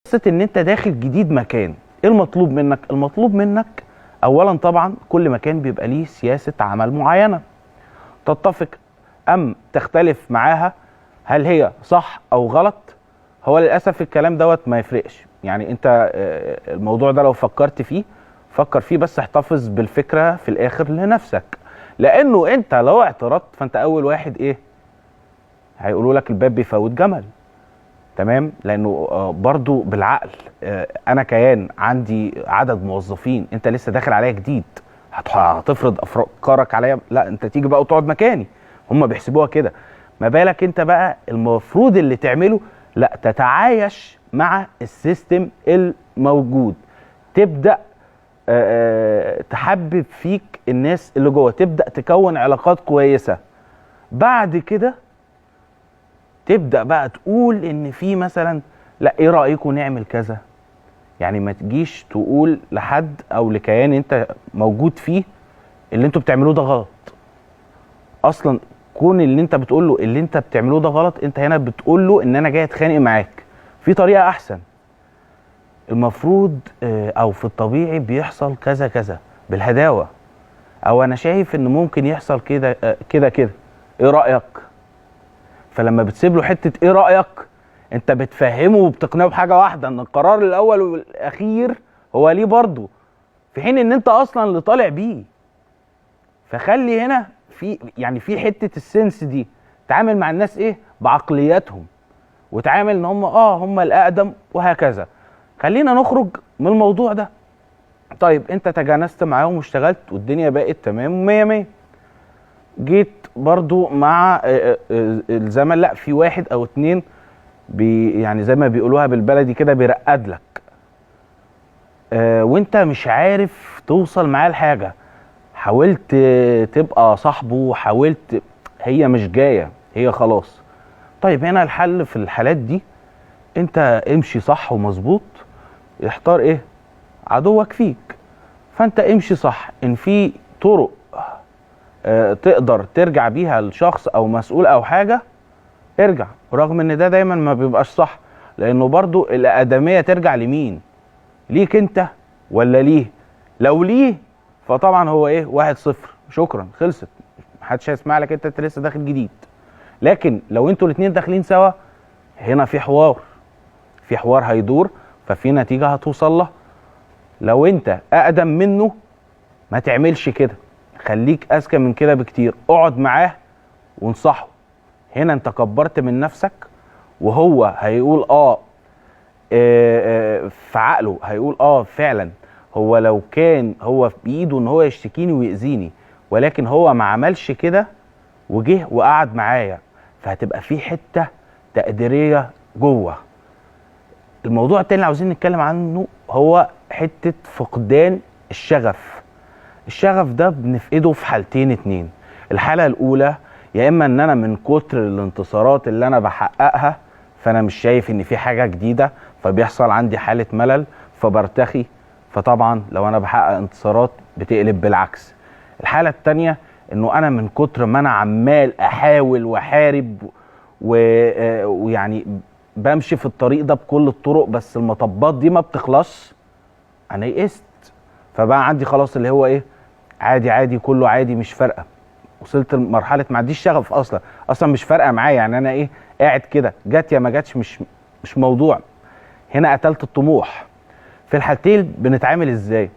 قصه ان انت داخل جديد مكان، ايه المطلوب منك؟ المطلوب منك اولا طبعا كل مكان بيبقى ليه سياسه عمل معينه، تتفق ام تختلف معاها، هل هي صح او غلط. هو للاسف الكلام دوت ما يفرقش، يعني انت الموضوع ده لو فكرت فيه فكر فيه، بس احتفظ بالفكره في الاخر لنفسك، لانه انت لو اعترضت فانت اول واحد ايه هيقولوا لك الباب بيفوت جمل. تمام، لانه برضو بالعقل، انا كيان عندي عدد موظفين، انت لسه داخل عليا جديد، هتفرض افكارك عليا؟ لا، انت تيجي بقى وتقعد مكاني. هم بيحسبوها كده، ما بالك انت بقى المفروض اللي تعمله لا تتعايش مع السيستم الموجود، تبدا تحبب فيك الناس اللي جوه، تبدا تكون علاقات كويسه. بعد كده تبدأ بقى تقول ان في مثلا لا ايه رأيكم نعمل كذا. يعني ما تجيش تقول لحد او لكيان انت موجود فيه اللي انتوا بتعملوه ده غلط. اصلا كون اللي انت بتقول له اللي انت بتعملوه ده غلط، انت هنا بتقول له ان انا جاي اتخانق معاك في طريقة احسن. المفروض او في الطبيعي بيحصل كذا كذا بالهداوة، او انا شايف ان ممكن يحصل كده كده كده، ايه رأيك؟ فلما بتسيب له حته ايه رايك، انت بتفهمه وبتقنعه بحاجه واحده، ان القرار الاول والاخير هو ليه برضه، في حين ان انت اصلا اللي طالع بيه. فخلي هنا في يعني في حته السنس دي، تعامل مع الناس ايه بعقلياتهم، وتعامل ان هم الاقدم وهكذا. خلينا نخرج من الموضوع ده. طيب انت تجانست معاهم واشتغلت والدنيا بقت تمام 100 100، جيت برضو مع الزمن لا في واحد او اتنين يعني زي ما بيقولوها بالبلدي كده بيرقد لك، وانت مش عارف توصل معاه لحاجه. حاولت تبقى صاحبه، حاولت، هي مش جايه، هي خلاص. طيب هنا الحل في الحالات دي، انت امشي صح ومظبوط، يحتار ايه عدوك فيك. فانت امشي صح، ان في طرق تقدر ترجع بيها لشخص او مسؤول او حاجه ارجع، رغم ان ده دايما ما بيبقاش صح، لانه برضو الادميه ترجع لمين؟ ليك انت ولا ليه؟ لو ليه فطبعا هو ايه 1-0، شكرا خلصت، محدش هيسمع لك، انت لسه داخل جديد. لكن لو انتوا الاتنين داخلين سوا، هنا في حوار هيدور، ففي نتيجه هتوصل له. لو انت اقدم منه ما تعملش كده، خليك اذكى من كده بكتير، اقعد معاه وانصحه. هنا انت كبرت من نفسك، وهو هيقول في عقله هيقول فعلا، هو لو كان هو في بايده ان هو يشتكيني ويأذيني، ولكن هو ما عملش كده وجه وقعد معايا، فهتبقى في حته تقديريه جوه. الموضوع التاني اللي عاوزين نتكلم عنه هو حته فقدان الشغف. الشغف ده بنفقده في حالتين اتنين. الحاله الاولى يا اما ان انا من كتر الانتصارات اللي انا بحققها فانا مش شايف ان في حاجه جديده، فبيحصل عندي حاله ملل فبرتخي، فطبعا لو انا بحقق انتصارات بتقلب بالعكس. الحاله الثانيه انه انا من كتر ما انا عمال احاول واحارب ويعني بمشي في الطريق ده بكل الطرق، بس المطبات دي ما بتخلصش، انا يئست، فبقى عندي خلاص اللي هو ايه عادي عادي كله عادي مش فارقه. وصلت لمرحله ما عنديش شغف اصلا مش فارقه معايا، يعني انا ايه قاعد كده، جت يا ما جاتش مش موضوع. هنا قتلت الطموح. في الحالتين بنتعامل ازاي؟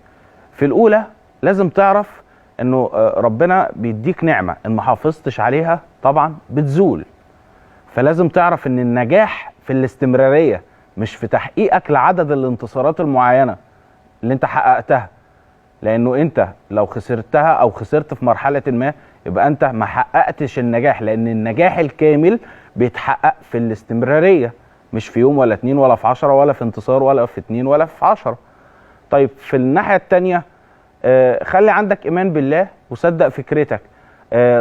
في الاولى لازم تعرف انه ربنا بيديك نعمه ان ما حافظتش عليها طبعا بتزول، فلازم تعرف ان النجاح في الاستمراريه مش في تحقيقك لعدد الانتصارات المعينه اللي انت حققتها، لانه انت لو خسرتها او خسرت في مرحله ما يبقى انت ما حققتش النجاح، لان النجاح الكامل بيتحقق في الاستمراريه، مش في يوم ولا 2 ولا في 10 ولا في انتصار ولا في 2 ولا في 10. طيب في الناحيه الثانيه خلي عندك ايمان بالله وصدق فكرتك،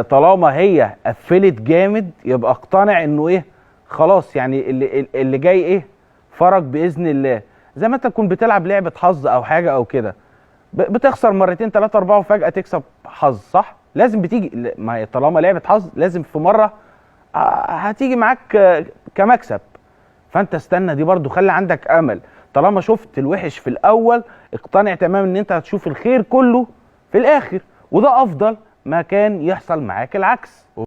طالما هي قفلت جامد يبقى اقتنع انه ايه خلاص، يعني اللي جاي ايه فرج باذن الله. زي ما انت تكون بتلعب لعبه حظ او حاجه او كده، بتخسر مرتين 3 4 وفجأة تكسب حظ، صح؟ لازم بتيجي، ما هي طالما لعبة حظ لازم في مرة هتيجي معاك كمكسب. فانت استنى دي برضو، خلي عندك امل. طالما شفت الوحش في الاول اقتنع تماما ان انت هتشوف الخير كله في الاخر، وده افضل ما كان يحصل معاك العكس.